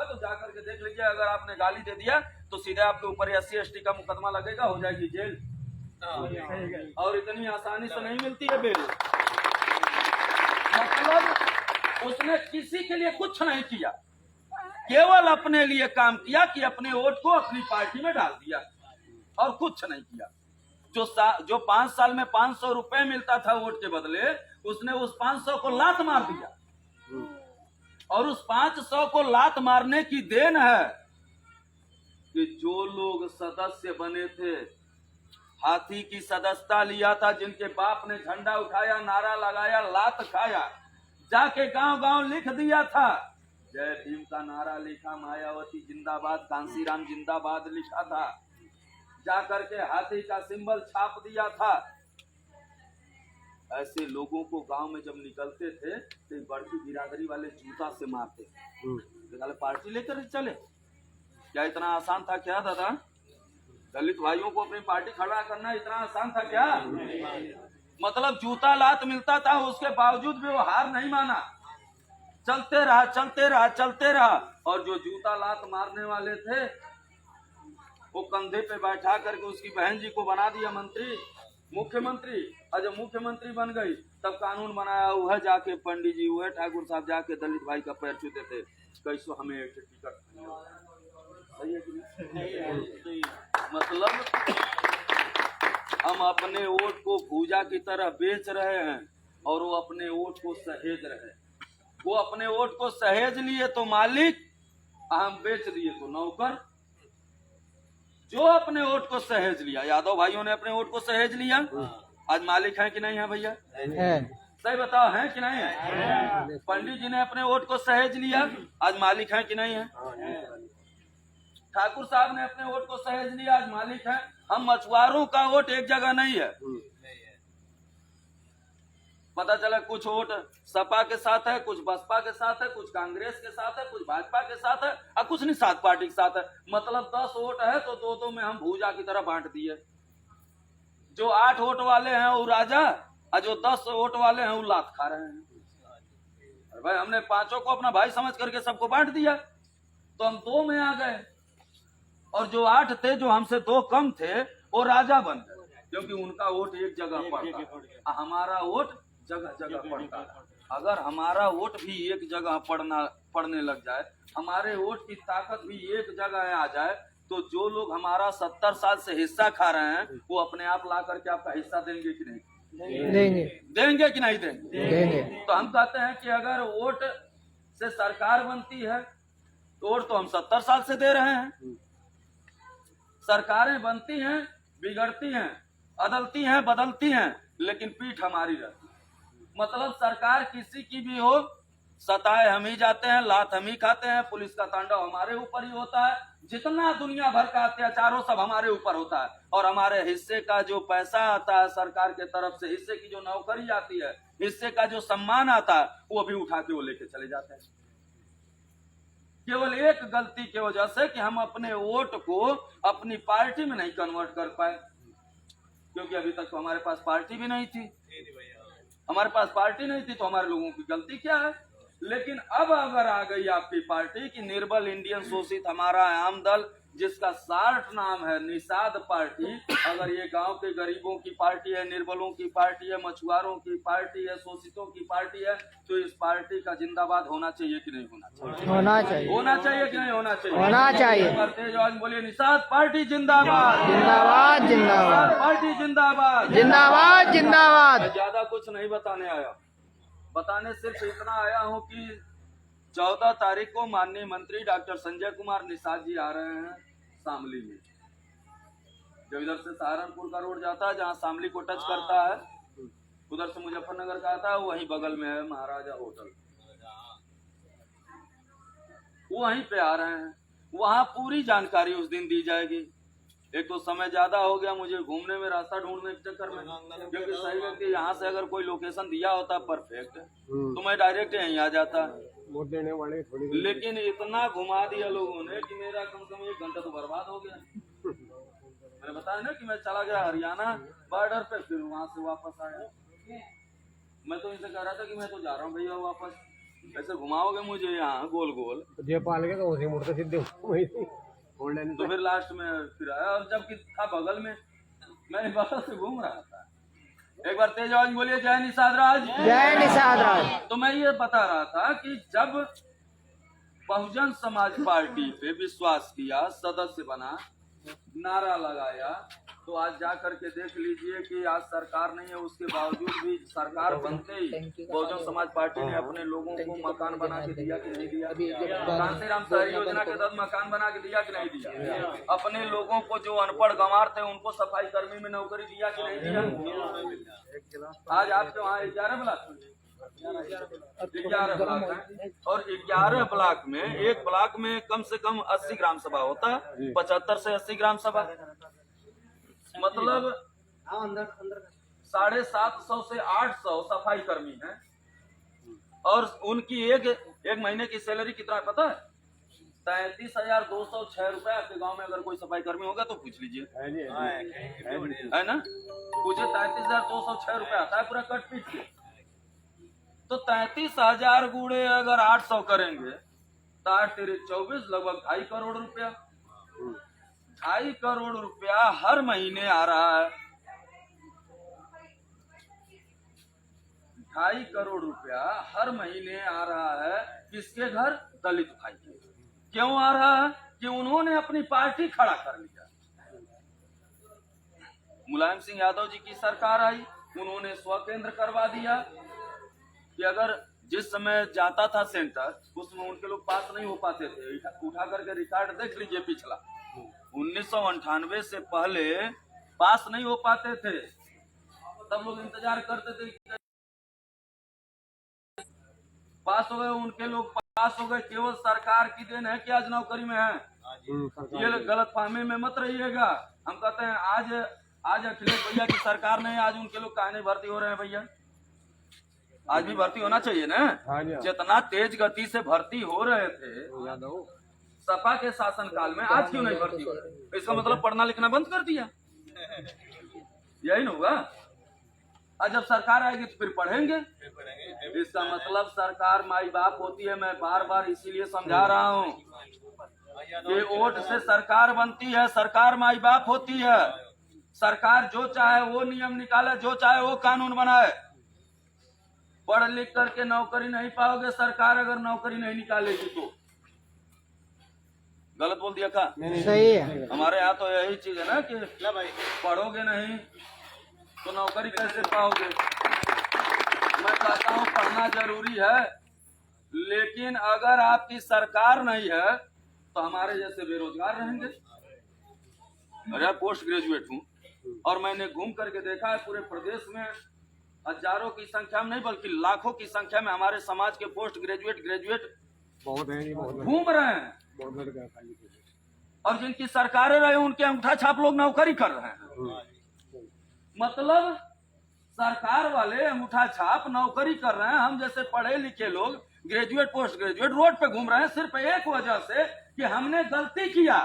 तो जाकर के देख लीजिए। अगर आपने गाली दे दिया तो सीधे आपके ऊपर SC/ST का मुकदमा लगेगा, हो जाएगी जेल। और इतनी आसानी से नहीं मिलती है बेल। मतलब उसने किसी के लिए कुछ नहीं किया, केवल अपने लिए काम किया कि अपने वोट को अपनी पार्टी में डाल दिया और कुछ नहीं किया। जो 5 साल में 500 रुपए मिलता था वोट के बदले, उसने उस 500 को लात मार दिया। और उस 500 को लात मारने की देन है कि जो लोग सदस्य बने थे, हाथी की सदस्यता लिया था, जिनके बाप ने झंडा उठाया, नारा लगाया, लात खाया, जाके गांव गांव लिख दिया था, जय भीम का नारा लिखा, मायावती जिंदाबाद, कांसीराम जिंदाबाद लिखा था, जाकर के हाथी का सिंबल छाप दिया था। ऐसे लोगों को गांव में जब निकलते थे तो बड़की बिरादरी वाले जूता से मारते थे। पार्टी लेकर चले, क्या इतना आसान था क्या दादा? दलित भाइयों को अपनी पार्टी खड़ा करना इतना आसान था क्या? मतलब जूता लात मिलता था, उसके बावजूद भी वो हार नहीं माना, चलते रहा चलते रहा चलते रहा। और जो जूता लात मारने वाले थे वो कंधे पे बैठा करके उसकी बहन जी को बना दिया मंत्री, मुख्यमंत्री। और जब मुख्यमंत्री बन गई तब कानून बनाया, वह जाके पंडित जी, वह ठाकुर साहब जाके दलित भाई का पैर छूते थे, कैसो हमें एक टिकट। सही है कि नहीं? मतलब हम अपने वोट को भूजा की तरह बेच रहे हैं और वो अपने वोट को सहेज रहे हैं। वो अपने वोट को सहेज लिए तो मालिक, हम बेच दिए तो नौकर। जो अपने वोट को सहेज लिया, यादव भाइयों ने अपने वोट को सहेज लिया, आज मालिक है कि नहीं है भैया? सही बताओ, है कि नहीं है? पंडित जी ने अपने वोट को सहेज लिया, आज मालिक है कि नहीं है? ठाकुर साहब ने अपने वोट को सहेज लिया, आज मालिक है। हम मछुआरों का वोट एक जगह नहीं है। पता चला कुछ वोट सपा के साथ है, कुछ बसपा के साथ है, कुछ कांग्रेस के साथ है, कुछ भाजपा के साथ है और कुछ निषाद पार्टी के साथ है। मतलब 10 वोट है तो 2-2 में हम भूजा की तरह बांट दिए। जो 8 वोट वाले हैं वो राजा और जो 10 वोट वाले हैं वो लात खा रहे हैं। अरे भाई, हमने 5 को अपना भाई समझ करके सबको बांट दिया तो हम 2 में आ गए, और जो 8 थे, जो हमसे 2 कम थे, वो राजा बन गए, क्योंकि उनका वोट एक जगह पड़ता, हमारा वोट जगह जगह पड़ता है। अगर हमारा वोट भी एक जगह पड़ने लग जाए, हमारे वोट की ताकत भी एक जगह आ जाए, तो जो लोग हमारा 70 साल से हिस्सा खा रहे हैं वो अपने आप ला करके आपका हिस्सा देंगे कि नहीं? देंगे कि नहीं देंगे? तो हम कहते हैं कि अगर वोट से सरकार बनती है तो वोट तो हम 70 साल से दे रहे हैं। सरकारें बनती हैं, बिगड़ती हैं, अदलती हैं, बदलती हैं, लेकिन पीठ हमारी रहती है। मतलब सरकार किसी की भी हो, सताए हम ही जाते हैं, लात हम ही खाते हैं, पुलिस का तांडव हमारे ऊपर ही होता है, जितना दुनिया भर का अत्याचार सब हमारे ऊपर होता है। और हमारे हिस्से का जो पैसा आता है सरकार के तरफ से, हिस्से की जो नौकरी आती है, हिस्से का जो सम्मान आता है, वो भी उठा के वो लेके चले जाते हैं। केवल एक गलती की वजह से कि हम अपने वोट को अपनी पार्टी में नहीं कन्वर्ट कर पाए, क्योंकि अभी तक तो हमारे पास पार्टी भी नहीं थी। हमारे पास पार्टी नहीं थी तो हमारे लोगों की गलती क्या है? लेकिन अब अगर आ गई आपकी पार्टी की निर्बल इंडियन शोषित हमारा आम दल, जिसका शार्ट नाम है निषाद पार्टी, अगर ये गांव के गरीबों की पार्टी है, निर्बलों की पार्टी है, मछुआरों की पार्टी है, शोषितों की पार्टी है, तो इस पार्टी का जिंदाबाद होना चाहिए कि नहीं होना चाहिए? होना चाहिए। होना चाहिए कि नहीं होना चाहिए? होना चाहिए। तेज आवाज में बोलिए, निषाद पार्टी जिंदाबाद, जिंदाबाद जिंदाबाद, पार्टी जिंदाबाद, जिंदाबाद जिंदाबाद। ज्यादा कुछ नहीं बताने आया, बताने सिर्फ इतना आया हूँ कि 14 तारीख को माननीय मंत्री डॉक्टर संजय कुमार निषाद जी आ रहे हैं शामली में। जो इधर से सहारनपुर का रोड जाता है, जहाँ शामली को टच करता है, उधर से मुजफ्फरनगर का आता है, वहीं बगल में है महाराजा होटल, वो वहीं पे आ रहे हैं। वहाँ पूरी जानकारी उस दिन दी जाएगी। एक तो समय ज्यादा हो गया मुझे घूमने में, रास्ता ढूंढने के चक्कर में, क्योंकि सही है कि यहाँ से अगर कोई लोकेशन दिया होता परफेक्ट तो मैं डायरेक्ट यहीं आ जाता, वोट देने वाले थोड़ी, लेकिन इतना घुमा दिया लोगों ने कि मेरा कम से कम 1 घंटा तो बर्बाद हो गया। मैंने बताया ना कि मैं चला गया हरियाणा बॉर्डर पे, फिर वहां से वापस आया। मैं तो इनसे कह रहा था कि मैं तो जा रहा हूँ भैया वापस, ऐसे घुमाओगे मुझे यहाँ गोल गोल, जे पाल के तो उसे मुड़ते सीधे वही छोड़ लेने तो फिर लास्ट में फिर आया, और जबकि था बगल में, मैं बगल से घूम रहा था। एक बार तेज आवाज बोलिए जय निषाद राज। जय निषाद राज। तो मैं ये बता रहा था कि जब बहुजन समाज पार्टी पे विश्वास किया, सदस्य बना, नारा लगाया, तो आज जा करके देख लीजिए कि आज सरकार नहीं है, उसके बावजूद भी सरकार बनते ही बहुजन समाज पार्टी ने अपने लोगों को मकान बना के दिया कि नहीं दिया? कांसीराम शहरी योजना के तहत मकान बना के दिया कि नहीं दिया? अपने लोगों को जो अनपढ़ गंवार थे उनको सफाई कर्मी में नौकरी दिया कि नहीं दिया? आज आपके वहाँ 11 ब्लॉक 11 ब्लॉक है, और 11 ब्लॉक में एक ब्लॉक में कम से कम 80 ग्राम सभा होता है, 75 से 80 ग्राम सभा, मतलब 750 से 800 सफाई कर्मी हैं, और उनकी एक महीने की सैलरी कितना पता है? 33,206 रुपए। आपके गांव में अगर कोई सफाई कर्मी होगा तो पूछ लीजिए, है ना? मुझे 33,206 रुपए आता है पूरा कट पीट के। तो 33,000 गुणे अगर 800 करेंगे तो 8 तेरे 24, लगभग 2.5 करोड़ रुपया। 2.5 करोड़ रुपया हर महीने आ रहा है। 2.5 करोड़ रुपया हर महीने आ रहा है किसके घर? दलित भाई के। क्यों आ रहा है? कि उन्होंने अपनी पार्टी खड़ा कर लिया। मुलायम सिंह यादव जी की सरकार आई, उन्होंने स्वकेंद्र करवा दिया कि अगर जिस समय जाता था सेंटर, उसमें उनके लोग पास नहीं हो पाते थे। उठा करके रिकॉर्ड देख लीजिए पिछला, 1998 से पहले पास नहीं हो पाते थे, तब लोग इंतजार करते थे पास हो गए, उनके लोग पास हो गए। केवल सरकार की देन है कि आज नौकरी में है। ये गलत फहमी में मत रहिएगा। हम कहते हैं आज अखिलेश भैया की सरकार नहीं, आज उनके लोग काहे नहीं भर्ती हो रहे हैं भैया? आज भी भर्ती होना चाहिए ना। जितना तेज गति से भर्ती हो रहे थे सपा के शासन काल में, आज क्यों नहीं भर्ती हो रहे? इसका मतलब पढ़ना लिखना बंद कर दिया, यही ना होगा। आज जब सरकार आएगी तो फिर पढ़ेंगे। इसका मतलब सरकार माई बाप होती है। मैं बार बार इसीलिए समझा रहा हूँ कि वोट से सरकार बनती है, सरकार माई बाप होती है। सरकार जो चाहे वो नियम निकाले, जो चाहे वो कानून बनाए। पढ़ लिख करके नौकरी नहीं पाओगे सरकार अगर नौकरी नहीं निकालेगी तो। गलत बोल दिया का? सही है। हमारे यहाँ तो यही चीज है ना कि पढ़ोगे नहीं तो नौकरी कैसे पाओगे? मैं कहता हूँ पढ़ना जरूरी है, लेकिन अगर आपकी सरकार नहीं है तो हमारे जैसे बेरोजगार रहेंगे। मैं पोस्ट ग्रेजुएट हूँ और मैंने घूम करके देखा है पूरे प्रदेश में हजारों की संख्या में नहीं बल्कि लाखों की संख्या में हमारे समाज के पोस्ट ग्रेजुएट बहुत है, घूम रहे हैं, बहुत लड़का खाली। और जिनकी सरकारें रहे उनके अंगूठा छाप लोग नौकरी कर रहे हैं। मतलब सरकार वाले अंगूठा छाप नौकरी कर रहे हैं, हम जैसे पढ़े लिखे लोग ग्रेजुएट पोस्ट ग्रेजुएट रोड पे घूम रहे हैं सिर्फ एक वजह से कि हमने गलती किया।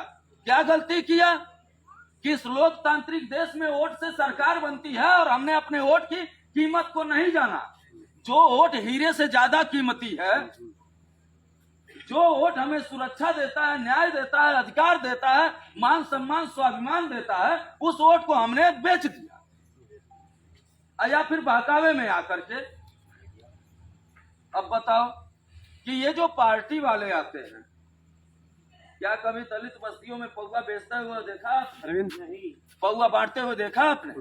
क्या गलती किया? कि इस लोकतांत्रिक देश में वोट से सरकार बनती है और हमने अपने वोट की कीमत को नहीं जाना। जो वोट हीरे से ज्यादा कीमती है, जो वोट हमें सुरक्षा देता है, न्याय देता है, अधिकार देता है, मान सम्मान स्वाभिमान देता है, उस वोट को हमने बेच दिया या फिर बहकावे में आकर के। अब बताओ कि ये जो पार्टी वाले आते हैं, क्या कभी दलित बस्तियों में पौवा बेचते हुए देखा आपने? पौवा बांटते हुए देखा आपने?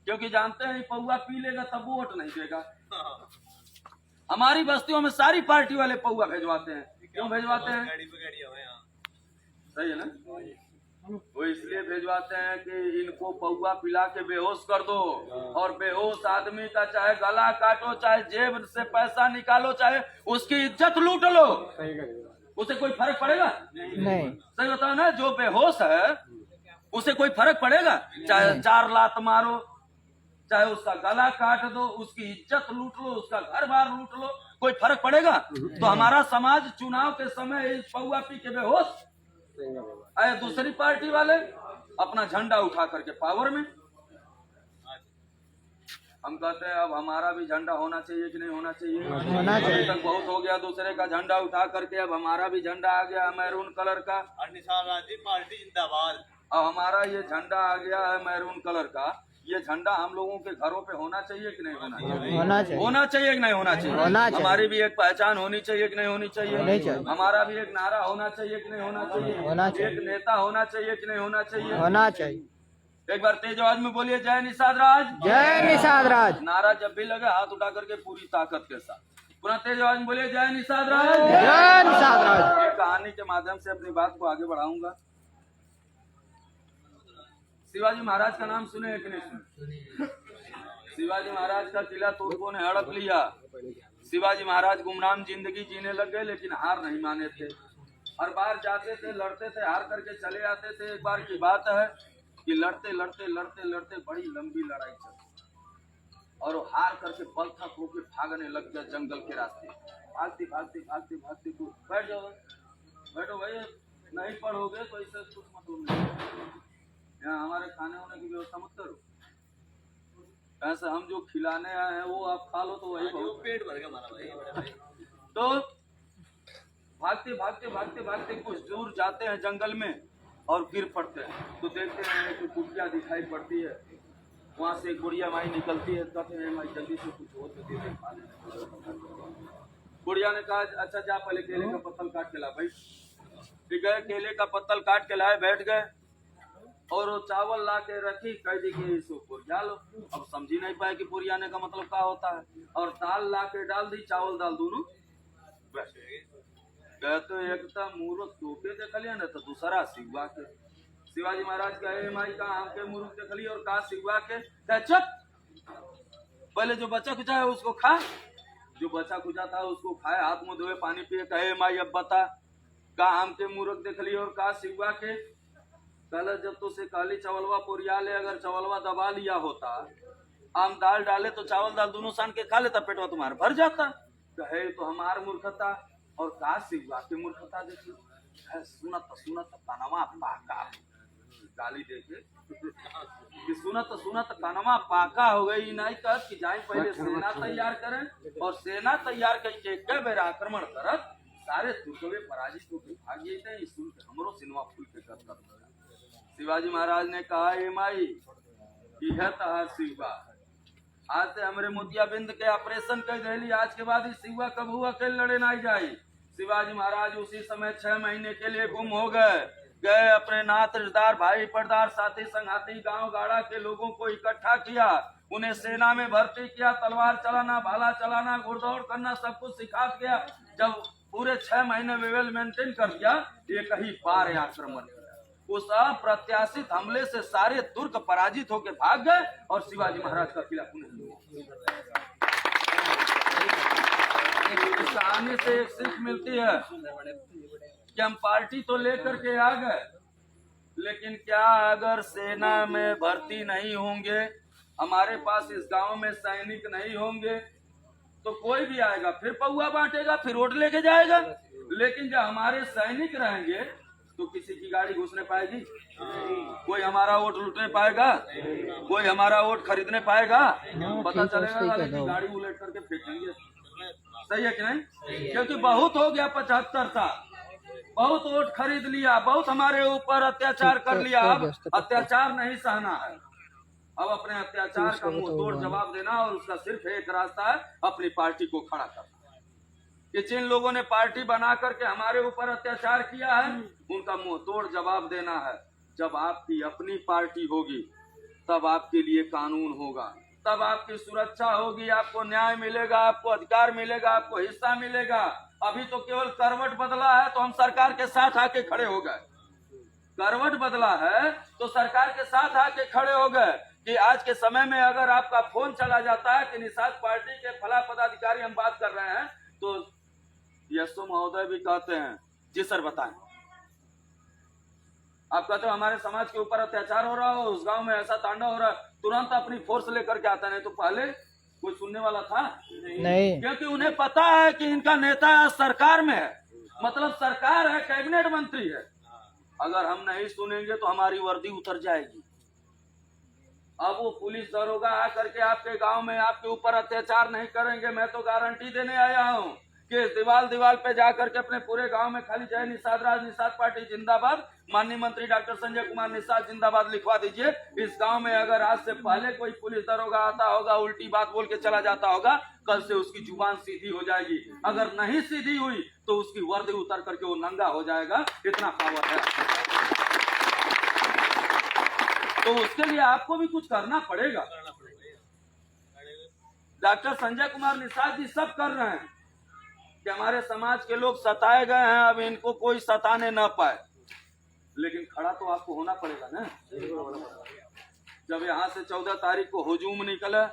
क्योंकि जानते हैं पौवा पी लेगा तब वोट नहीं देगा। हमारी बस्तियों में सारी पार्टी वाले पौवा भेजवाते हैं। क्यों भेजवाते हैं? सही है ना? वो इसलिए भेजवाते हैं कि इनको पौवा पिला के बेहोश कर दो, और बेहोश आदमी का चाहे गला काटो, चाहे जेब से पैसा निकालो, चाहे उसकी इज्जत लूट लो, उसे कोई फर्क पड़ेगा? नहीं। सही बताओ ना, जो बेहोश है उसे कोई फर्क पड़ेगा? चाहे 4 लात मारो, चाहे उसका गला काट दो, उसकी इज्जत लूट लो, उसका घर बार लूट लो, कोई फर्क पड़ेगा? तो हमारा समाज चुनाव के समय इस पौवा पी के बेहोश, आए दूसरी पार्टी वाले अपना झंडा उठा करके पावर में। हम कहते हैं अब हमारा भी झंडा होना चाहिए कि नहीं होना चाहिए? होना चाहिए। अभी तक बहुत हो गया दूसरे का झंडा उठा करके, अब हमारा भी झंडा आ गया मैरून कलर का। निशान राजी पार्टी जिंदाबाद। अब हमारा ये झंडा आ गया है मैरून कलर का, ये झंडा हम लोगों के घरों पे होना चाहिए कि नहीं होना चाहिए? होना चाहिए। होना चाहिए कि नहीं होना चाहिए? होना चाहिए। हमारी भी एक पहचान होनी चाहिए कि नहीं होनी चाहिए? होनी चाहिए। हमारा भी एक नारा होना चाहिए कि नहीं होना चाहिए? होना चाहिए। एक नेता होना चाहिए कि नहीं होना चाहिए? होना चाहिए। एक बार तेज आवाज में बोलिए, जय निषाद राज। जय निषाद राज। नारा जब भी लगे हाथ उठा करके पूरी ताकत के साथ पुनः तेज आवाज में बोलिए, जय निषाद राज। जय निषाद राज। एक कहानी के माध्यम से अपनी बात को आगे बढ़ाऊंगा। शिवाजी महाराज का नाम सुने कि नहीं सुने? शिवाजी महाराज का किला तुर्कों ने हड़प लिया। शिवाजी महाराज गुमनाम जिंदगी जीने लग गए, लेकिन हार नहीं माने थे। हर बार जाते थे, लड़ते थे, हार करके चले आते थे। एक बार की बात है कि लड़ते लड़ते लड़ते लड़ते बड़ी लंबी लड़ाई चली और वो हार करके बलथक होकर भागने लग गया जंगल के रास्ते। भागते भागते भागते भागते को बैठ जाओ, बैठो भाई, नहीं पढ़ोगे तो इससे कुछ मत होने। यहाँ हमारे खाने होने की व्यवस्था मत करो, ऐसे हम जो खिलाने आए हैं वो आप खा लो तो वही बहुत। पेट भर गया हमारा भाई। तो भागते भागते भागते भागते कुछ दूर जाते हैं जंगल में और गिर पड़ते हैं। तो देखते हैं कि कुटिया दिखाई पड़ती है, वहां से एक बुढ़िया माई निकलती है। कहते हैं माई जल्दी से कुछ हो तो दे दे खा लें। बुढ़िया ने कहा अच्छा जा पहले केले का पत्तल काट के ला भाई। ठीक है, केले का पत्तल काट के लाए, बैठ गए और वो चावल ला के रखी, कह दी कि इसको पुरिया लो। अब समझी नहीं पाए कि पुरियाने का मतलब क्या होता है, और दाल ला के डाल दी, चावल दाल दोनों। कहते एक मूर्ख टोके देखलिए ना, तो दूसरा सिवा के। शिवाजी महाराज कहे माई का आम के मूर्ख देखली और कहा सिवा के। चुप, पहले जो बचा कुचा है उसको खा, जो बचा कुचा था उसको खाए, हाथ मुंह धोए, पानी पिए। कहे माई अब बता, का आम के मूर्ख देखली और कहा सिवा के। कल जब तो से काली चावलवा पुरिया ले, अगर चावलवा दबा लिया होता, आम दाल डाले तो चावल दाल दोनों सान के खा लेता, पेटवा तुम्हारा भर जाता। कहे तो हमार मूर्खता और का सिवा के मूर्खता देखी। सुनत सुनत कनवा पाका, गाली देके कि सुनत सुनत कनवा पाका हो गई। नहीं कह कि जाए पहले सेना तैयार करें और सेना तैयार करके एक बेर आक्रमण करत, सारे तुर्कवे पराजित होकर भाग जाते। इस सुन के हमरो सिनवा फूल के कर। शिवाजी महाराज ने कहा ए माई यह तहार शिवा, आज से हमरे मोतियाबिंद के ऑपरेशन कर दिली, आज के बाद इस शिवा कब हुआ के लड़े ना जाए। शिवाजी महाराज उसी समय 6 महीने के लिए गुम हो गए अपने नात रिश्तेदार भाई परदार साथी संगाती गांव गाड़ा के लोगों को इकट्ठा किया, उन्हें सेना में भर्ती किया, तलवार चलाना, भाला चलाना, घुड़दौड़ करना सब कुछ सिखा दिया। जब पूरे 6 महीने वेल मेंटेन कर दिया, एक ही बार आक्रमण किया। उस अप्रत्याशित हमले से सारे तुर्क पराजित होकर भाग गए और शिवाजी महाराज का किला पुनः। इस कहानी से एक सीख मिलती है कि हम पार्टी तो लेकर के आ गए, लेकिन क्या अगर सेना में भर्ती नहीं होंगे, हमारे पास इस गांव में सैनिक नहीं होंगे, तो कोई भी आएगा फिर पौआ बांटेगा, फिर वोट लेके जाएगा। लेकिन जब हमारे सैनिक रहेंगे तो किसी की गाड़ी घुसने पाएगी, कोई हमारा वोट लूटने पाएगा, कोई हमारा वोट खरीदने पाएगा। पता चलेगा कि गाड़ी उलट करके फेंकेंगे। सही है कि नहीं? क्योंकि बहुत हो गया 75 साल, बहुत वोट खरीद लिया, बहुत हमारे ऊपर अत्याचार कर लिया। अब अत्याचार नहीं सहना है, अब अपने अत्याचार का मुंह तोड़ जवाब देना, और उसका सिर्फ एक रास्ता है, अपनी पार्टी को खड़ा करना। कि जिन लोगों ने पार्टी बना करके हमारे ऊपर अत्याचार किया है, उनका मुंह तोड़ जवाब देना है। जब आपकी अपनी पार्टी होगी तब आपके लिए कानून होगा, तब आपकी सुरक्षा होगी, आपको न्याय मिलेगा, आपको अधिकार मिलेगा, आपको हिस्सा मिलेगा। अभी तो केवल करवट बदला है तो हम सरकार के साथ आके खड़े हो गए। करवट बदला है तो सरकार के साथ आके खड़े हो गए कि आज के समय में अगर आपका फोन चला जाता है कि निषाद पार्टी के फला पदाधिकारी हम बात कर रहे हैं, तो यशो महोदय भी कहते हैं जी सर बताएं। आप कहते हो हमारे समाज के ऊपर अत्याचार हो रहा हो, उस गांव में ऐसा तांडव हो रहा है, तुरंत अपनी फोर्स लेकर के आता। नहीं तो पहले कोई सुनने वाला था नहीं, क्योंकि उन्हें पता है कि इनका नेता सरकार में है, मतलब सरकार है, कैबिनेट मंत्री है। अगर हम नहीं सुनेंगे तो हमारी वर्दी उतर जाएगी। अब वो पुलिस दरोगा आकर के आपके गांव में आपके ऊपर अत्याचार नहीं करेंगे। मैं तो गारंटी देने आया हूँ कि दीवार पे जाकर के अपने पूरे गांव में खाली जय निषाद राज, निषाद पार्टी जिंदाबाद, माननीय मंत्री डॉक्टर संजय कुमार निषाद जिंदाबाद लिखवा दीजिए। इस गांव में अगर आज से पहले कोई पुलिस दरोगा आता होगा, उल्टी बात बोल के चला जाता होगा, कल से उसकी जुबान सीधी हो जाएगी। अगर नहीं सीधी हुई तो उसकी वर्दी उतर करके वो नंगा हो जाएगा। इतना पावर है। तो उसके लिए आपको भी कुछ करना पड़ेगा। डॉक्टर संजय कुमार निषाद जी सब कर रहे हैं कि हमारे समाज के लोग सताए गए हैं, अब इनको कोई सताने न पाए। लेकिन खड़ा तो आपको होना पड़ेगा ना। जब यहाँ से 14 तारीख को हुजूम निकले,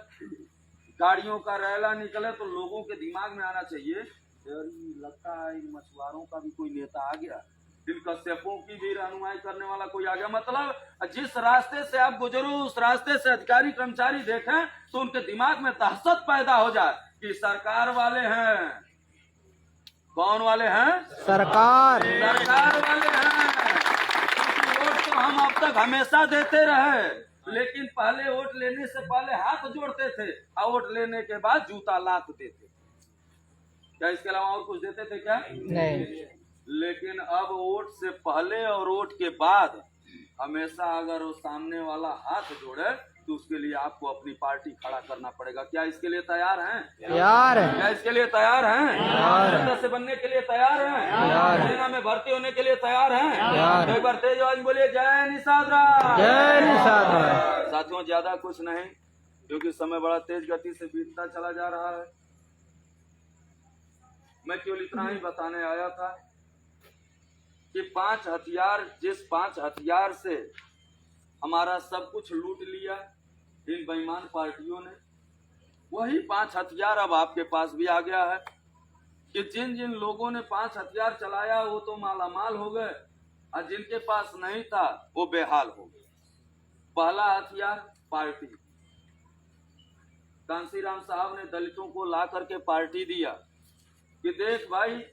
गाड़ियों का रैला निकले, तो लोगों के दिमाग में आना चाहिए लगता है इन मछुआरों का भी कोई नेता आ गया, इन कश्यपों की भी रहनुमाई करने वाला कोई आ गया। मतलब जिस रास्ते से आप गुजरो उस रास्ते से अधिकारी कर्मचारी देखें तो उनके दिमाग में दहशत पैदा हो जाए कि सरकार वाले हैं। कौन वाले हैं? सरकार वाले हैं। वोट तो हम अब तक हमेशा देते रहे, लेकिन पहले वोट लेने से पहले हाथ जोड़ते थे और वोट लेने के बाद जूता लाते थे। क्या इसके अलावा और कुछ देते थे क्या? नहीं। लेकिन अब वोट से पहले और वोट के बाद हमेशा अगर वो सामने वाला हाथ जोड़े तो उसके लिए आपको अपनी पार्टी खड़ा करना पड़ेगा। क्या इसके लिए तैयार हैं? तैयार है। क्या इसके लिए तैयार हैं? सदस्य बनने के लिए तैयार हैं? सेना में भर्ती होने के लिए तैयार हैं? तो एक बार तेज आवाज बोलिए जय निषाद राज। जय निषाद राज। साथियों, ज्यादा कुछ नहीं, क्योंकि समय बड़ा तेज गति से बीतता चला जा रहा है। मैं केवल इतना ही बताने आया था कि 5 हथियार, जिस 5 हथियार से हमारा सब कुछ लूट लिया इन बेईमान पार्टियों ने, वही 5 हथियार अब आपके पास भी आ गया है कि जिन जिन लोगों ने 5 हथियार चलाया वो तो मालामाल हो गए और जिनके पास नहीं था वो बेहाल हो गए। पहला हथियार पार्टी। कांसीराम साहब ने दलितों को ला करके पार्टी दिया कि देख भाई,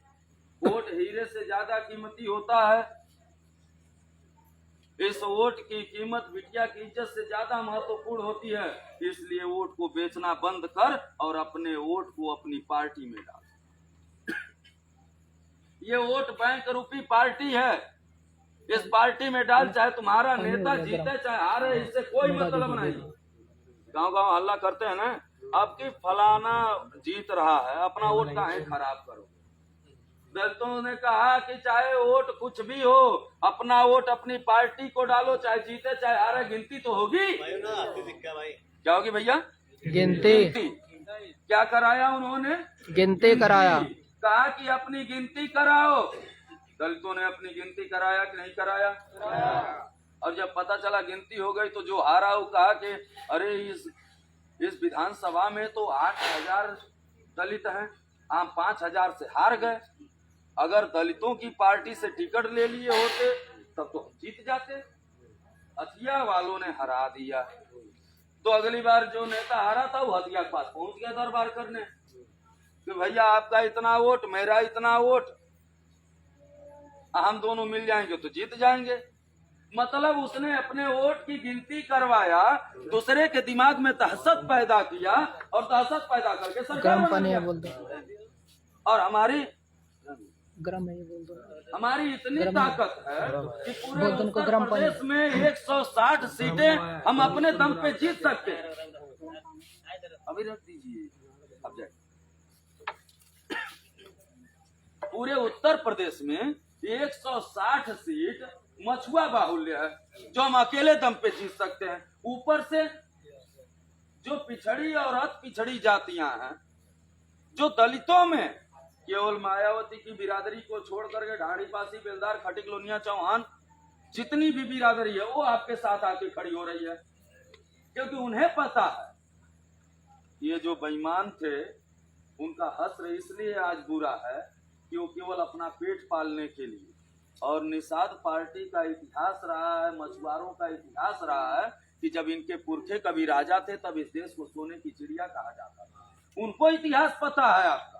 वोट हीरे से ज्यादा कीमती होता है। इस वोट की कीमत बिटिया की इज्जत से ज्यादा महत्वपूर्ण होती है, इसलिए वोट को बेचना बंद कर और अपने वोट को अपनी पार्टी में डाल। ये वोट बैंक रूपी पार्टी है, इस पार्टी में डाल, चाहे तुम्हारा नेता जीते चाहे हारे, इससे कोई मतलब नहीं। गांव गांव हल्ला करते हैं ना, अब की फलाना जीत रहा है, अपना वोट काहे खराब करो। दलितों ने कहा कि चाहे वोट कुछ भी हो, अपना वोट अपनी पार्टी को डालो, चाहे जीते चाहे हारे, गिनती तो होगी। क्या होगी भैया? गिनती। क्या कराया उन्होंने? गिनती कराया। कहा कि अपनी गिनती कराओ। दलितों ने अपनी गिनती कराया कि नहीं कराया? और जब पता चला गिनती हो गई तो जो हारा वो कहा कि अरे इस विधानसभा में तो 8000 दलित हैं, हम 5000 से हार गए। अगर दलितों की पार्टी से टिकट ले लिए होते तब तो हम जीत जाते। हथिया वालों ने हरा दिया। तो अगली बार जो नेता हारा था वो हथिया के पास पहुंच गया दरबार करने कि भैया आपका इतना वोट, मेरा इतना वोट, हम दोनों मिल जाएंगे तो जीत जाएंगे। मतलब उसने अपने वोट की गिनती करवाया, दूसरे के दिमाग में दहशत पैदा किया और दहशत पैदा करके सरकार बोल दो। और हमारी बोल हमारी इतनी ताकत है कि पूरे उत्तर प्रदेश में 160 सीटें हम अपने दम पे जीत सकते हैं। अभी रख दीजिए, अब जाए। पूरे उत्तर प्रदेश में 160 सीट मछुआ बाहुल्य है जो हम अकेले दम पे जीत सकते हैं। ऊपर से जो पिछड़ी और अति पिछड़ी जातियां हैं, जो दलितों में केवल मायावती की बिरादरी को छोड़ करके ढाड़ी पासी, बेलदार, खटिक, लोनिया, चौहान, जितनी भी बिरादरी है वो आपके साथ आके खड़ी हो रही है, क्योंकि उन्हें पता है ये जो बेईमान थे उनका हश्र इसलिए आज बुरा है कि वो केवल अपना पेट पालने के लिए। और निषाद पार्टी का इतिहास रहा है, मछुआरों का इतिहास रहा है कि जब इनके पुरखे कभी राजा थे तब इस देश को सोने की चिड़िया कहा जाता था। उनको इतिहास पता है आपका,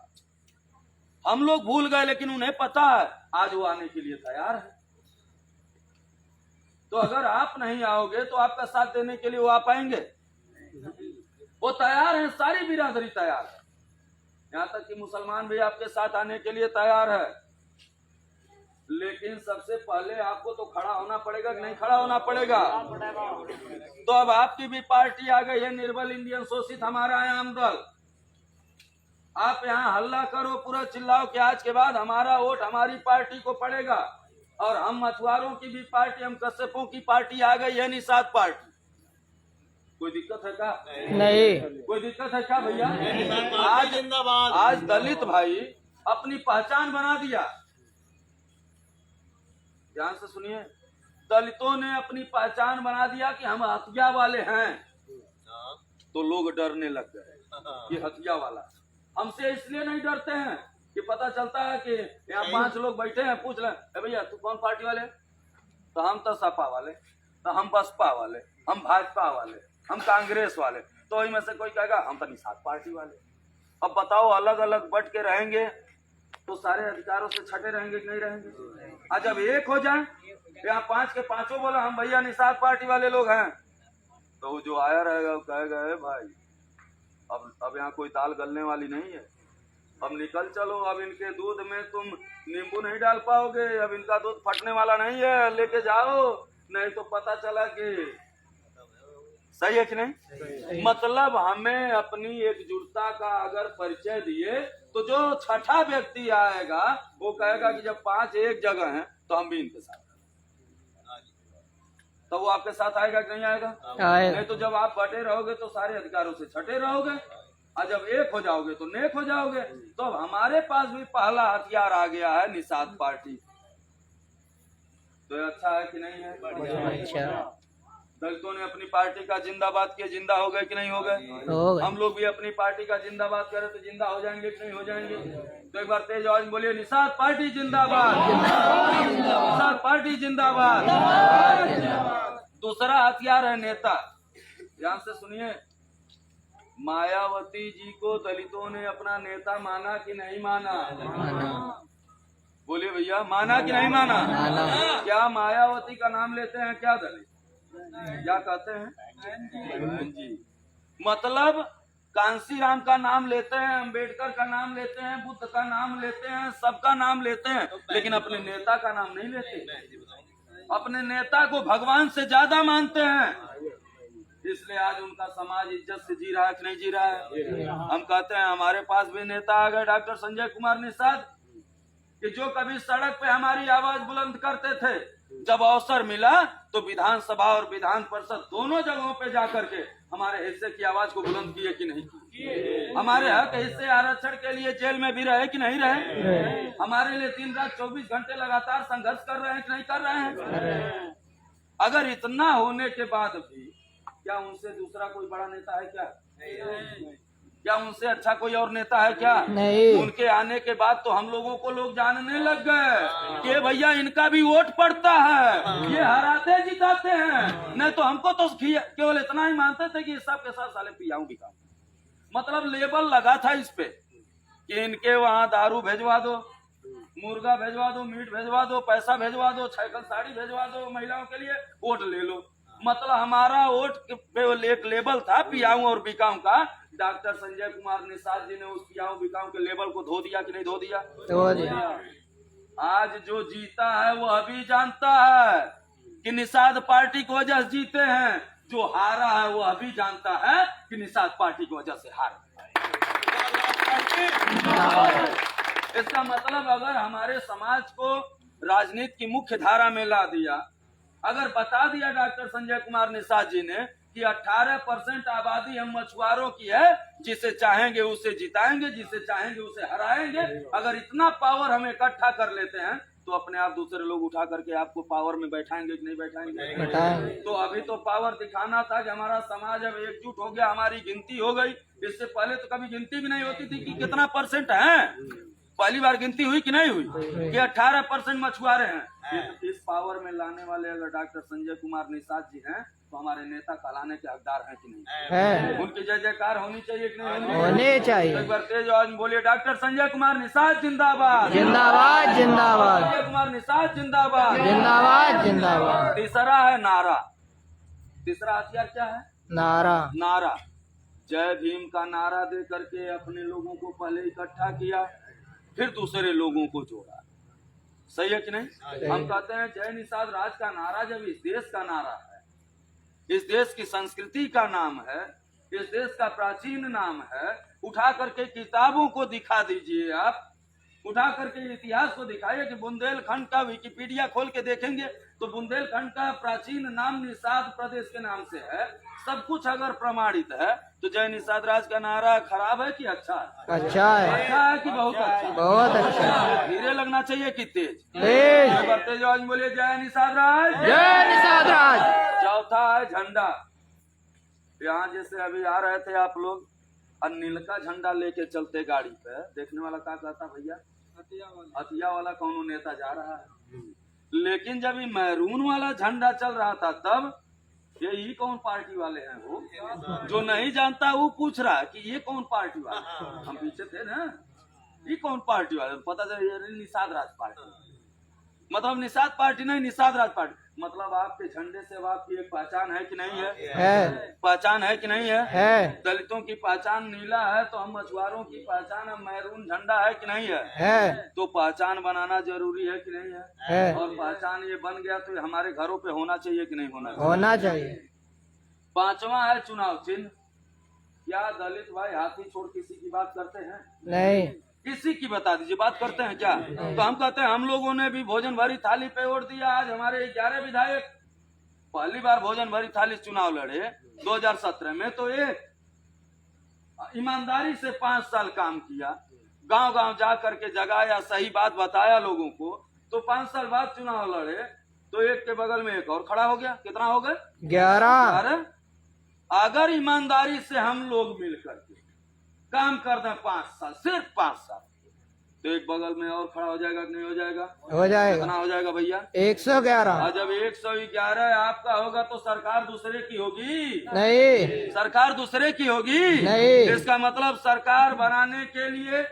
हम लोग भूल गए, लेकिन उन्हें पता है। आज वो आने के लिए तैयार है। तो अगर आप नहीं आओगे तो आपका साथ देने के लिए वो आ पाएंगे? वो तैयार हैं, सारी बिरादरी तैयार है, यहाँ तक कि मुसलमान भी आपके साथ आने के लिए तैयार है। लेकिन सबसे पहले आपको तो खड़ा होना पड़ेगा कि नहीं खड़ा होना पड़ेगा? तो अब आपकी भी पार्टी आ गई है, निर्बल इंडियन शोषित हमारा है आम दल। आप यहाँ हल्ला करो, पूरा चिल्लाओ कि आज के बाद हमारा वोट हमारी पार्टी को पड़ेगा, और हम मछुआरों की भी पार्टी, हम कश्यपों की पार्टी आ गई है, निषाद पार्टी। कोई दिक्कत है क्या? नहीं। कोई दिक्कत है क्या भैया? आज जिंदाबाद। आज दलित भाई अपनी पहचान बना दिया। ध्यान से सुनिए, दलितों ने अपनी पहचान बना दिया कि हम हथिया वाले हैं, तो लोग डरने लग गए कि हथिया वाला। हमसे इसलिए नहीं डरते हैं कि पता चलता है कि यहाँ 5 लोग बैठे हैं, पूछ ले भैया तू कौन पार्टी वाले? तो हम तो सपा वाले, तो हम बसपा वाले, हम भाजपा वाले, हम कांग्रेस वाले। तो इनमें से कोई कहेगा हम तो निषाद पार्टी वाले। अब बताओ, अलग अलग बट के रहेंगे तो सारे अधिकारों से छटे रहेंगे कि नहीं रहेंगे? आज जब एक हो जाए, यहाँ 5 के 5 बोला हम भैया निषाद पार्टी वाले लोग हैं, तो वो जो आया रहेगा वो कहेगा भाई अब यहाँ कोई दाल गलने वाली नहीं है, अब निकल चलो, अब इनके दूध में तुम नींबू नहीं डाल पाओगे, अब इनका दूध फटने वाला नहीं है, लेके जाओ, नहीं तो पता चला कि सही है कि नहीं? मतलब हमें अपनी एकजुटता का अगर परिचय दिए तो जो छठा व्यक्ति आएगा वो कहेगा कि जब 5 एक जगह हैं तो हम भी इनके साथ, तो वो आपके साथ आएगा कि नहीं आएगा? नहीं तो जब आप बटे रहोगे तो सारे अधिकारों से छटे रहोगे, और जब एक हो जाओगे तो नेक हो जाओगे। तो अब हमारे पास भी पहला हथियार आ गया है, निषाद पार्टी। तो ये अच्छा है कि नहीं है? अच्छा। दलितों ने अपनी पार्टी का जिंदाबाद किया, जिंदा हो गए कि नहीं हो गए? हो गए। हम लोग भी अपनी पार्टी का जिंदाबाद करें तो जिंदा हो जाएंगे कि नहीं हो जाएंगे? तो एक बार तेज आवाज में बोलिए, निषाद पार्टी जिंदाबाद, निषाद पार्टी जिंदाबाद। दूसरा हथियार है नेता। ध्यान से सुनिए, मायावती जी को दलितों ने अपना नेता माना कि नहीं माना? बोलिए भैया, माना कि नहीं माना? क्या मायावती का नाम लेते हैं क्या दलित? क्या कहते हैं जी? मतलब कांसी राम का नाम लेते हैं, अंबेडकर का नाम लेते हैं, बुद्ध का नाम लेते हैं, सबका नाम लेते हैं, लेकिन अपने नेता का नाम नहीं लेते। अपने नेता को भगवान से ज्यादा मानते हैं, इसलिए आज उनका समाज इज्जत से जी रहा है कि नहीं जी रहा है? हम कहते हैं हमारे पास भी नेता आ गए, डॉक्टर संजय कुमार निषाद, कि जो कभी सड़क पे हमारी आवाज बुलंद करते थे, जब अवसर मिला तो विधानसभा और विधान परिषद दोनों जगहों पे जाकर के हमारे हिस्से की आवाज को बुलंद किए कि नहीं किए? हमारे हक हिस्से आरक्षण के लिए जेल में भी रहे कि नहीं रहे? हमारे लिए दिन रात 24 घंटे लगातार संघर्ष कर रहे हैं कि नहीं कर रहे हैं? अगर इतना होने के बाद भी क्या उनसे दूसरा कोई बड़ा नेता है क्या? क्या उनसे अच्छा कोई और नेता है क्या? नहीं। उनके आने के बाद तो हम लोगों को लोग जानने लग गए कि भैया इनका भी वोट पड़ता है, ये हराते जिताते हैं। नहीं तो हमको तो केवल इतना ही मानते थे कि सब के साथ साले पियाऊं बिकाऊं, मतलब लेबल लगा था इस पे कि इनके वहाँ दारू भेजवा दो, मुर्गा भेजवा दो, मीट भेजवा दो, पैसा भेजवा दो, साइकिल साड़ी भेजवा दो, महिलाओं के लिए वोट ले लो। मतलब हमारा वोट पे एक लेबल था पियाऊं और बिकाऊं का। डॉक्टर संजय कुमार निषाद जी ने उस पियाऊं बिकाऊं के लेबल को धो दिया कि नहीं धो दिया? धो दिया। आज जो जीता है वो अभी जानता है कि निषाद पार्टी की वजह से जीते हैं, जो हारा है वो अभी जानता है कि निषाद पार्टी की वजह से हारा। इसका मतलब अगर हमारे समाज को राजनीति की मुख्य धारा में ला दिया, अगर बता दिया डॉक्टर संजय कुमार निषाद जी ने कि 18% आबादी हम मछुआरों की है, जिसे चाहेंगे उसे जिताएंगे, जिसे चाहेंगे उसे हराएंगे, अगर इतना पावर हम इकट्ठा कर लेते हैं तो अपने आप दूसरे लोग उठा करके आपको पावर में बैठाएंगे कि नहीं बैठाएंगे? तो अभी तो पावर दिखाना था कि हमारा समाज अब एकजुट हो गया, हमारी गिनती हो गई। इससे पहले तो कभी गिनती भी नहीं होती थी कि कितना % है। पहली बार गिनती हुई कि नहीं हुई कि 18% मछुआरे हैं। इस पावर में लाने वाले अगर डॉक्टर संजय कुमार निषाद जी हैं तो हमारे नेता कहलाने के हकदार हैं कि नहीं? है, उनकी जय जयकार होनी चाहिए कि नहीं होने चाहिए। एक बार तेज आवाज में बोलिए, डॉक्टर संजय कुमार निषाद जिंदाबाद, जिंदाबाद जिंदाबाद, संजय कुमार निषाद जिंदाबाद, जिंदाबाद जिंदाबाद। तीसरा है नारा। तीसरा हथियार क्या है? नारा। नारा। जय भीम का नारा दे करके अपने लोगों को पहले इकट्ठा किया, फिर दूसरे लोगों को जोड़ा। सही है कि नहीं? हम कहते हैं जय निषाद राज का नारा जब इस देश का नारा है, इस देश की संस्कृति का नाम है, इस देश का प्राचीन नाम है, उठा करके किताबों को दिखा दीजिए। आप उठा करके इतिहास को दिखाइए कि बुंदेलखंड का विकिपीडिया खोल के देखेंगे तो बुंदेलखंड का प्राचीन नाम निषाद प्रदेश के नाम से है। सब कुछ अगर प्रमाणित है तो जय निषाद राज का नारा खराब है कि अच्छा है? अच्छा है, अच्छा है कि बहुत अच्छा? बहुत अच्छा। धीरे लगना चाहिए कि तेज? तेज। बढ़ते जो आज बोलिए जय निषाद राज, जय निषाद राज। चौथा है झंडा। यहाँ जैसे अभी आ रहे थे आप लोग, और नील का झंडा लेके चलते गाड़ी पे, देखने वाला क्या कहता भैया हथिया वाला कौनो नेता जा रहा है। लेकिन जब ये मैरून वाला झंडा चल रहा था तब ये कौन पार्टी वाले हैं? वो जो नहीं जानता वो पूछ रहा है कि ये कौन पार्टी वाले। हम पीछे थे ना, ये कौन पार्टी वाले, पता चला ये निषाद राज पार्टी। मतलब निषाद पार्टी नहीं, निषाद राज पार्टी। मतलब आपके झंडे से आपकी एक पहचान है कि नहीं है? है, पहचान है कि नहीं है? है, दलितों की पहचान नीला है तो हम मछुआरों की पहचान मैरून झंडा है कि नहीं है? है, तो पहचान बनाना जरूरी है कि नहीं है? है। और पहचान ये बन गया तो ये हमारे घरों पे होना चाहिए कि नहीं होना चाहिए? होना चाहिए। पांचवा है चुनाव चिन्ह। क्या दलित भाई हाथी छोड़ किसी की बात करते हैं? नहीं। किसी की बता दीजिए, बात करते हैं क्या? तो हम कहते हैं हम लोगों ने भी भोजन भरी थाली पे वोट दिया। आज हमारे 11 विधायक पहली बार भोजन भरी थाली चुनाव लड़े 2017 में, तो एक ईमानदारी से 5 साल काम किया, गांव गांव जा करके जगाया, सही बात बताया लोगों को। तो 5 साल बाद चुनाव लड़े तो एक के बगल में एक और खड़ा हो गया। कितना हो गए? 11। अगर ईमानदारी से हम लोग मिल करके काम कर दें 5 साल, सिर्फ 5 साल, तो एक बगल में और खड़ा हो जाएगा कि नहीं हो जाएगा? हो जाएगा। कितना हो जाएगा भैया? 111। और जब 111 आपका होगा तो सरकार दूसरे की होगी? नहीं। सरकार दूसरे की होगी? नहीं। इसका मतलब सरकार बनाने के लिए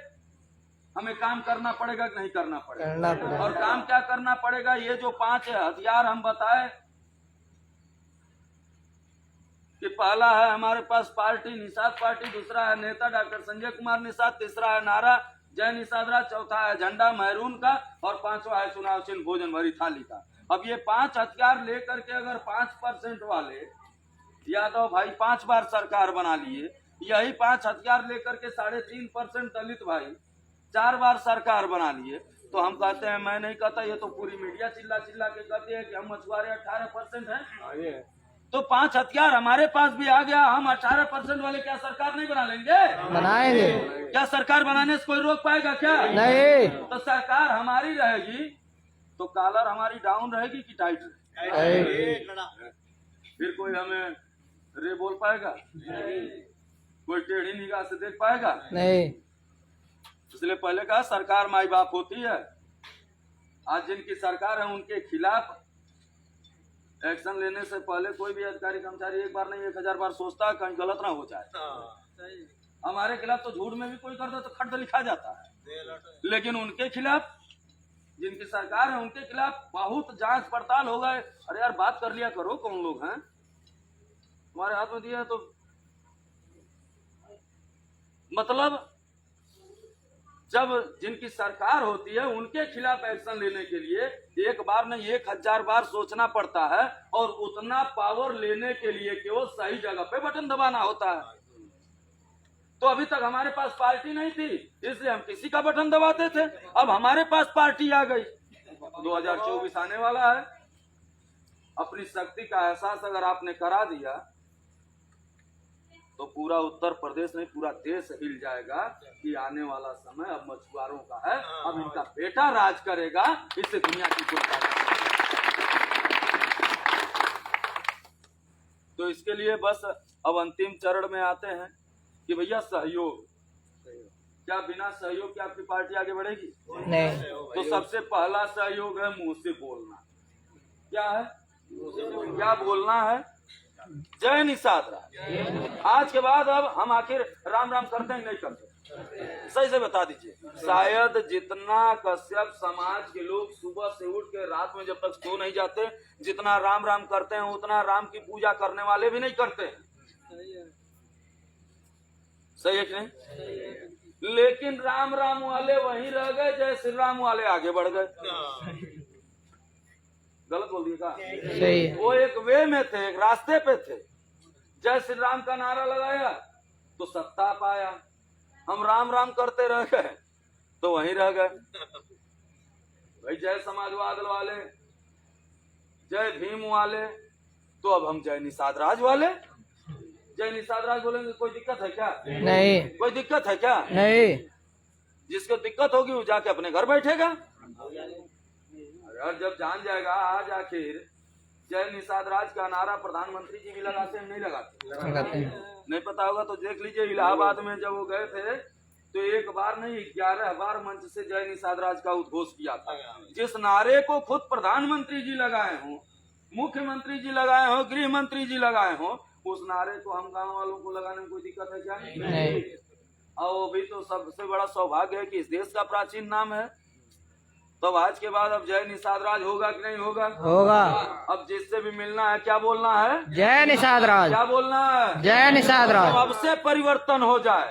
हमें काम करना पड़ेगा कि नहीं करना पड़ेगा? करना पड़ेगा। और काम क्या करना पड़ेगा? ये जो 5 हथियार हम बताए कि पहला है हमारे पास पार्टी निषाद पार्टी, दूसरा है नेता डॉक्टर संजय कुमार निषाद, तीसरा है नारा जय निषाद राज, चौथा है झंडा मैरून का, और 5वां है चुनाव चिन्ह भोजन भरी थाली का। अब ये 5 हथियार लेकर के अगर 5% वाले यादव भाई 5 बार सरकार बना लिए, यही 5 हथियार लेकर के 3.5% दलित भाई 4 बार सरकार बना लिए, तो हम कहते हैं, मैं नहीं कहता, ये तो पूरी मीडिया चिल्ला चिल्ला के कहती है कि हम मछुआरे 18% हैं। तो 5 हथियार हमारे पास भी आ गया, हम 18% वाले क्या सरकार नहीं बना लेंगे? बनाएंगे। क्या सरकार बनाने से कोई रोक पाएगा क्या? नहीं। तो सरकार हमारी रहेगी तो कॉलर हमारी डाउन रहेगी कि टाइट रहेगी? फिर कोई हमें रे बोल पाएगा? कोई टेढ़ी निगाह से देख पाएगा? नहीं। इसलिए पहले कहा सरकार माई बाप होती है। आज जिनकी सरकार है उनके खिलाफ एक्शन लेने से पहले कोई भी अधिकारी कर्मचारी एक बार नहीं 1000 बार सोचता है कहीं गलत ना हो जाए। हमारे खिलाफ तो झूठ में भी कोई करता तो खड्ड लिखा जाता है, लेकिन उनके खिलाफ जिनकी सरकार है उनके खिलाफ बहुत जांच पड़ताल हो गए। अरे यार बात कर लिया करो, कौन लोग हैं तुम्हारे हाथ में दिया? तो मतलब जब जिनकी सरकार होती है उनके खिलाफ एक्शन लेने के लिए एक बार नहीं 1000 बार सोचना पड़ता है, और उतना पावर लेने के लिए कि वो सही जगह पे बटन दबाना होता है। तो अभी तक हमारे पास पार्टी नहीं थी, इसलिए हम किसी का बटन दबाते थे। अब हमारे पास पार्टी आ गई, 2024 आने वाला है। अपनी शक्ति का एहसास अगर आपने करा दिया तो पूरा उत्तर प्रदेश नहीं पूरा देश हिल जाएगा कि आने वाला समय अब मछुआरों का है, अब इनका बेटा राज करेगा, इससे दुनिया की कोई ताकत नहीं। तो इसके लिए बस अब अंतिम चरण में आते हैं कि भैया सहयोग। क्या बिना सहयोग के आपकी पार्टी आगे बढ़ेगी? नहीं। तो सबसे पहला सहयोग है मुंह से बोलना। क्या है? क्या बोलना है? जय निषाद राज। आज के बाद अब हम आखिर राम राम करते हैं नहीं करते? सही से बता दीजिए। शायद जितना कश्यप समाज के लोग सुबह से उठ के रात में जब तक सो नहीं जाते, जितना राम राम करते हैं उतना राम की पूजा करने वाले भी नहीं करते हैं। सही है कि नहीं? लेकिन राम राम वाले वहीं रह गए, जय श्री राम वाले आगे बढ़ गए। गलत बोल दिया? सही है। वो एक वे में थे, एक रास्ते पे थे। जय श्री राम का नारा लगाया तो सत्ता पाया। हम राम राम करते रह गए तो वहीं रह गए। भाई जय समाजवाद वाले, जय भीम वाले, तो अब हम जय निषाद राज वाले। जय निषाद राज बोलेंगे कोई दिक्कत है क्या? नहीं। कोई दिक्कत है क्या? नहीं। जिसको दिक्कत होगी वो जाके अपने घर बैठेगा। अगर जब जान जाएगा आज आखिर जय निषाद राज का नारा प्रधानमंत्री जी भी लगाते हैं नहीं लगाते? लगाते हैं। नहीं पता होगा तो देख लीजिए, इलाहाबाद में जब वो गए थे तो एक बार नहीं 11 बार मंच से जय निषाद राज का उद्घोष किया था। जिस नारे को खुद प्रधानमंत्री जी लगाए हों, मुख्यमंत्री जी लगाए हों, गृह मंत्री जी लगाए हों, उस नारे को हम गांव वालों को लगाने में कोई दिक्कत है क्या? नहीं। और वो भी तो सबसे बड़ा सौभाग्य है कि इस देश का प्राचीन नाम है। तो आज के बाद अब जय निषाद राज होगा कि नहीं होगा? होगा। अब जिससे भी मिलना है क्या बोलना है? जय निषाद राज। क्या बोलना है? जय निषाद राज। अब से परिवर्तन हो जाए।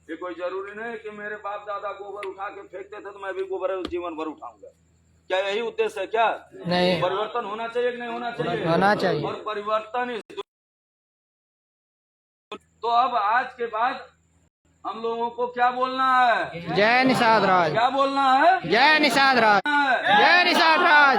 ये कोई जरूरी नहीं कि मेरे बाप दादा गोबर उठा के फेंकते थे तो मैं भी गोबर जीवन भर उठाऊंगा। क्या यही उद्देश्य है क्या? नहीं। परिवर्तन होना चाहिए कि नहीं होना चाहिए? होना चाहिए। और परिवर्तन तो अब आज के बाद हम लोगों को क्या बोलना है? जय निषाद राज। क्या बोलना है? जय निषाद राज। जय निषाद राज।